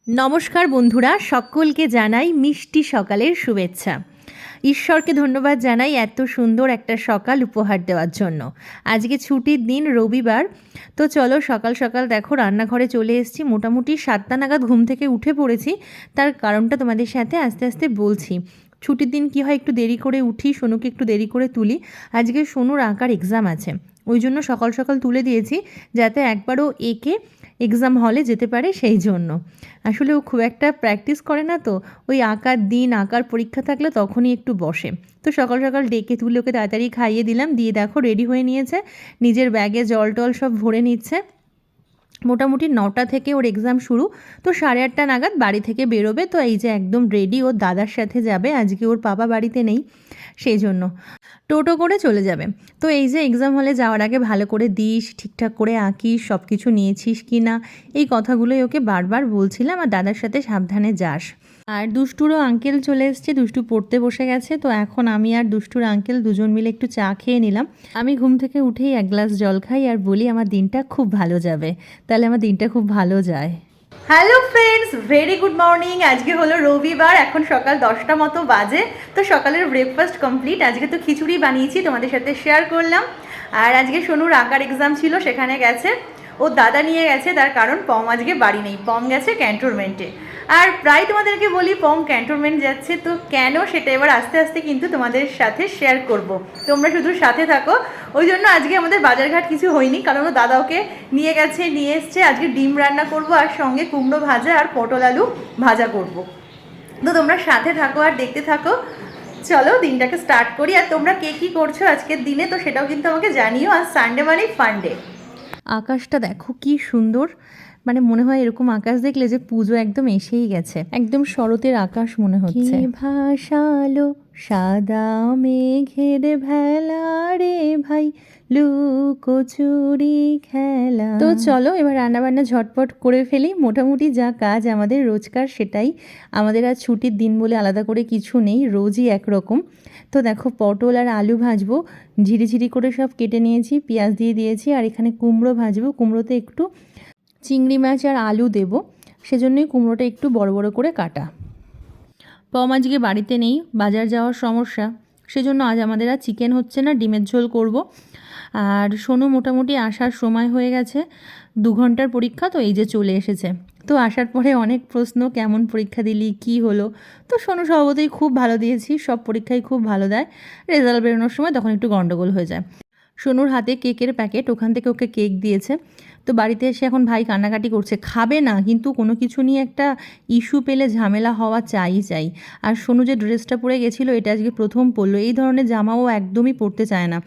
নমস্কার বন্ধুরা, সকলকে জানাই মিষ্টি সকালের শুভেচ্ছা। ঈশ্বরকে ধন্যবাদ জানাই এত সুন্দর একটা সকাল উপহার দেওয়ার জন্য। আজকে ছুটির দিন, রবিবার। তো চলো সকাল সকাল দেখো রান্নাঘরে চলে এসেছি। মোটামুটি 7টা নাগাদ ঘুম থেকে উঠে পড়েছি। তার কারণটা তোমাদের সাথে আস্তে আস্তে বলছি। ছুটির দিন কি হয়, একটু দেরি করে উঠি, সোনুকে একটু দেরি করে তুলি। আজকে সোনুর আঁকার এক্সাম আছে, ওই জন্য সকাল সকাল তুলে দিয়েছি যাতে একবারও একে এক্সাম হলে যেতে পারে। সেই জন্য আসলে ও খুব একটা প্র্যাকটিস করে না, তো ওই আঁকার দিন, আঁকার পরীক্ষা থাকলে তখনই একটু বসে। তো সকাল সকাল ডেকে তুলে ওকে তাড়াতাড়ি খাইয়ে দিলাম, দিয়ে দেখো রেডি হয়ে নিয়েছে, নিজের ব্যাগে জল টল সব ভরে নিচ্ছে। মোটামুটি 9টা থেকে ওর এক্সাম শুরু, তো 8:30 নাগাদ বাড়ি থেকে বেরোবে। তো এই যে একদম রেডি, ওর দাদার সাথে যাবে, আজকে ওর বাবা বাড়িতে নেই, সেই জন্য টোটো করে চলে যাবে। তো এই যে এক্সাম হলে যাওয়ার আগে ভালো করে দিস, ঠিকঠাক করে আঁকিস, সব কিছু নিয়েছিস কি না, এই কথাগুলোই ওকে বারবার বলছিলাম। আর দাদার সাথে সাবধানে যাস। আর দুষ্টুরও আঙ্কেল চলে এসছে, দুষ্টু পড়তে বসে গেছে। তো এখন আমি আর দুষ্টুর আঙ্কেল দুজন মিলে একটু চা খেয়ে নিলাম। আমি ঘুম থেকে উঠেই এক গ্লাস জল খাই আর বলি আমার দিনটা খুব ভালো যাবে, তাহলে আমার দিনটা খুব ভালো যায়। Hello friends, very good morning. আজকে হলো রবিবার, এখন সকাল 10টা মতো বাজে। তো সকালের ব্রেকফাস্ট কমপ্লিট। আজকে তো খিচুড়ি বানিয়েছি, তোমাদের সাথে শেয়ার করলাম। আর আজকে সোনুর আঁকার এক্সাম ছিল, সেখানে গেছে। ও দাদা নিয়ে গেছে, তার কারণ পম আজকে বাড়ি নেই, পম গেছে ক্যান্টনমেন্টে। আর প্রায় তোমাদেরকে বলি পম ক্যান্টনমেন্ট যাচ্ছে, তো কেন সেটা এবার আস্তে আস্তে কিন্তু তোমাদের সাথে শেয়ার করব। তোমরা শুধু সাথে থাকো। ওই জন্য আজকে আমাদের বাজারঘাট কিছু হয়নি, কারণ ও দাদা ওকে নিয়ে গেছে, নিয়ে এসছে। আজকে ডিম রান্না করব আর সঙ্গে কুমড়ো ভাজা আর পটল আলু ভাজা করব। তো তোমরা সাথে থাকো আর দেখতে থাকো। চলো দিনটাকে স্টার্ট করি। আর তোমরা কে কী করছো আজকের দিনে, তো সেটাও কিন্তু আমাকে জানিও। আর সানডে মানেই ফান্ডে। আকাশটা দেখো কি সুন্দর, মানে মনে হয় এরকম আকাশ দেখলে যে পুজো একদম এসেই গেছে, একদম শরতের আকাশ মনে হচ্ছে। ভাসালো সাদা মেঘের ভেলা রে ভাই, লুকোচুরি খেলা। তো চলো এবার রান্নাবান্না ঝটপট করে ফেলি। মোটামুটি যা কাজ আমাদের রোজকার, সেটাই। আমাদের আর ছুটির দিন বলে আলাদা করে কিছু নেই, রোজই একরকম। তো দেখো পটল আর আলু ভাজবো, ঝিরিঝিরি করে সব কেটে নিয়েছি, পেঁয়াজ দিয়ে দিয়েছি। আর এখানে কুমড়ো ভাজবো, কুমড়োতে একটু চিংড়ি মাছ আর আলু দেব, সেজন্যই কুমড়োটা একটু বড় বড় করে কাটা। পম আজকে বাড়িতে নেই, বাজার যাওয়ার সমস্যা, সেজন্য আজ আমাদের আর চিকেন হচ্ছে না, ডিমের ঝোল করব। আর সোনু মোটামুটি আসার সময় হয়ে গেছে, 2 ঘন্টার পরীক্ষা, তো এই যে চলে এসেছে। তো আসার পরে অনেক প্রশ্ন, কেমন পরীক্ষা দিলি, কি হলো। তো সোনু স্বভাবতই খুব ভালো দিয়েছি, সব পরীক্ষাই খুব ভালো দেয়। রেজাল্ট বেরোনোর সময় তখন একটু গন্ডগোল হয়ে যায়। সোনুর হাতে কেকের প্যাকেট, ওখান থেকে ওকে কেক দিয়েছে। তো বাড়িতে এসে এখন ভাই কান্নাকাটি করছে, খাবে না, কিন্তু কোনো কিছু নিয়ে একটা ইস্যু পেলে ঝামেলা হওয়া চাই। আর সোনু যে ড্রেসটা পরে গেছিলো, এটা আজকে প্রথম পরলো। এই ধরনের জামাও একদমই পরতে চায় না।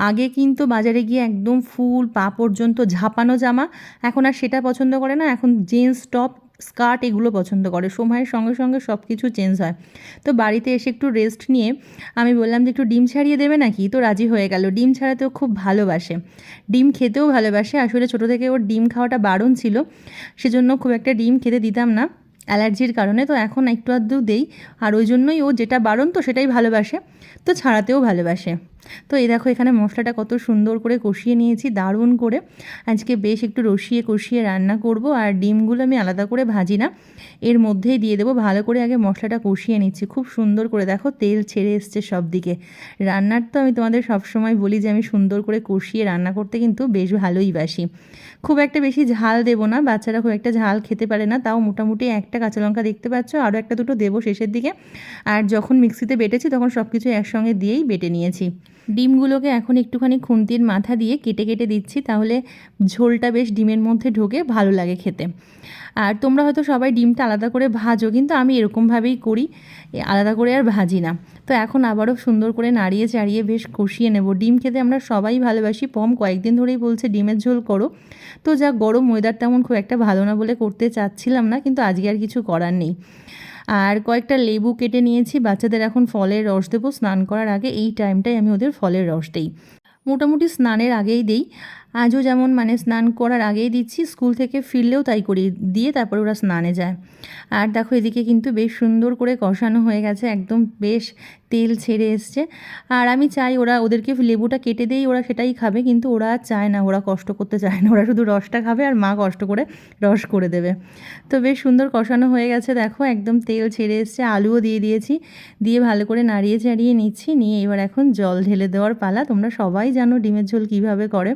আগে কিন্তু বাজারে গিয়ে একদম ফুল পা পর্যন্ত ঝাপানো জামা, এখন আর সেটা পছন্দ করে না। এখন জিন্স টপ, স্কার্ট এগুলো পছন্দ করে। সময়ের সঙ্গে সঙ্গে সব কিছু চেঞ্জ হয়। তো বাড়িতে এসে একটু রেস্ট নিয়ে আমি বললাম যে একটু ডিম ছাড়িয়ে দেবে নাকি, তো রাজি হয়ে গেল। ডিম ছাড়াতেও খুব ভালোবাসে, ডিম খেতেও ভালোবাসে। আসলে ছোটো থেকে ওর ডিম খাওয়াটা বারণ ছিল, সেজন্য খুব একটা ডিম খেতে দিতাম না অ্যালার্জির কারণে। তো এখন একটু আধটু দেই, আর ওই জন্যই ও যেটা বারণ তো সেটাই ভালোবাসে, তো ছাড়াতেও ভালোবাসে। তো এই দেখো এখানে মশলাটা কত সুন্দর করে কষিয়ে নিয়েছি, দারুণ করে। আজকে বেশ একটু রসিয়ে কষিয়ে রান্না করব। আর ডিমগুলো আমি আলাদা করে ভাজি না, এর মধ্যেই দিয়ে দেবো। ভালো করে আগে মশলাটা কষিয়ে নিচ্ছি, খুব সুন্দর করে। দেখো তেল ছেড়ে এসছে সব দিকে। রান্নার তো আমি তোমাদের সবসময় বলি যে আমি সুন্দর করে কষিয়ে রান্না করতে কিন্তু বেশ ভালোই বাসি। খুব একটা বেশি ঝাল দেবো না, বাচ্চারা খুব একটা ঝাল খেতে পারে না। তাও মোটামুটি একটা কাঁচা লঙ্কা দেখতে পাচ্ছ, আরও একটা দুটো দেবো শেষের দিকে। আর যখন মিক্সিতে বেটেছি তখন সব কিছু একসঙ্গে দিয়েই বেটে নিয়েছি। ডিমগুলোকে এখন একটুখানি খুন্তির মাথা দিয়ে কেটে কেটে দিচ্ছি, তাহলে ঝোলটা বেশ ডিমের মধ্যে ঢোকে, ভালো লাগে খেতে। আর তোমরা হয়তো সবাই ডিমটা আলাদা করে ভাজো, কিন্তু আমি এরকমভাবেই করি, আলাদা করে আর ভাজি না। তো এখন আবারও সুন্দর করে নাড়িয়ে চাড়িয়ে বেশ কষিয়ে নেব। ডিম খেতে আমরা সবাই ভালোবাসি। পম কয়েকদিন ধরেই বলছে ডিমের ঝোল করো, তো যা গরম, ওয়েদার তেমন খুব একটা ভালো না বলে করতে চাচ্ছিলাম না, কিন্তু আজকে আর কিছু করার নেই। আর কয়েকটা লেবু কেটে নিয়েছি, বাচ্চাদের এখন ফলের রস দেবো স্নান করার আগে। এই টাইমটাই আমি ওদের ফলের রস দিই, মোটামুটি স্নানের আগেই দিই। আজও যেমন মানে স্নান করার আগেই দিচ্ছি, স্কুল থেকে ফিরলেও তাই করি, দিয়ে তারপর ওরা স্নানে যায়। আর দেখো এদিকে কিন্তু বেশ সুন্দর করে কষানো হয়ে গেছে, একদম বেশ তেল ছেড়ে এসছে। আর আমি চাই ওদেরকে লেবুটা কেটে দেই, ওরা সেটাই খাবে, কিন্তু ওরা আর চায় না, ওরা কষ্ট করতে চায় না, ওরা শুধু রসটা খাবে আর মা কষ্ট করে রস করে দেবে। তো বেশ সুন্দর কষানো হয়ে গেছে, দেখো একদম তেল ছেড়ে এসছে, আলুও দিয়ে দিয়েছি, দিয়ে ভালো করে নাড়িয়ে চাড়িয়ে নিচ্ছি, নিয়ে এবার এখন জল ঢেলে দেওয়ার পালা। তোমরা সবাই জানো ডিমের ঝোল কীভাবে করে,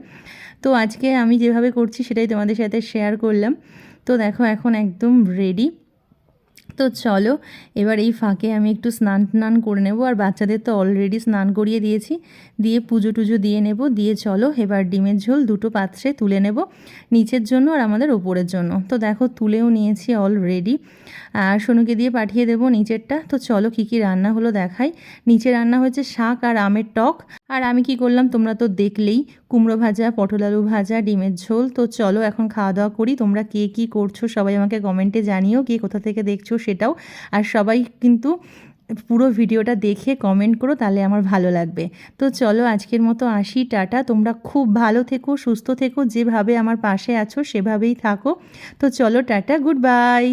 তো আজকে আমি যেভাবে করছি সেটাই তোমাদের সাথে শেয়ার করলাম। তো দেখো এখন একদম রেডি। তো চলো এবার এই ফাঁকে আমি একটু স্নান টান করে নেব, আর বাচ্চাদের তো অলরেডি স্নান করিয়ে দিয়েছি, দিয়ে পুজো টুজো দিয়ে নেব, দিয়ে চলো এবার ডিমের ঝোল দুটো পাত্রে তুলে নেব, নিচের জন্য আর আমাদের ওপরের জন্য। তো দেখো তুলেও নিয়েছি অলরেডি, আর সোনুকে দিয়ে পাঠিয়ে দেবো নিচেরটা। তো চলো কী কী রান্না হলো দেখাই। নিচে রান্না হয়েছে শাক আর আমের টক, আর আমি কি করলাম তোমরা তো দেখলেই, কুমড়ো ভাজা, পটল আলু ভাজা, ডিমের ঝোল। তো চলো এখন খাওয়া দাওয়া করি। তোমরা কে কী করছো সবাই আমাকে কমেন্টে জানিও, কে কোথা থেকে দেখছো সেটাও। আর সবাই কিন্তু পুরো ভিডিওটা দেখে কমেন্ট করো, তাহলে আমার ভালো লাগবে। তো চলো আজকের মতো আসি, টাটা। তোমরা খুব ভালো থেকো, সুস্থ থেকো, যেভাবে আমার পাশে আছো সেভাবেই থাকো। তো চলো টাটা, গুড বাই।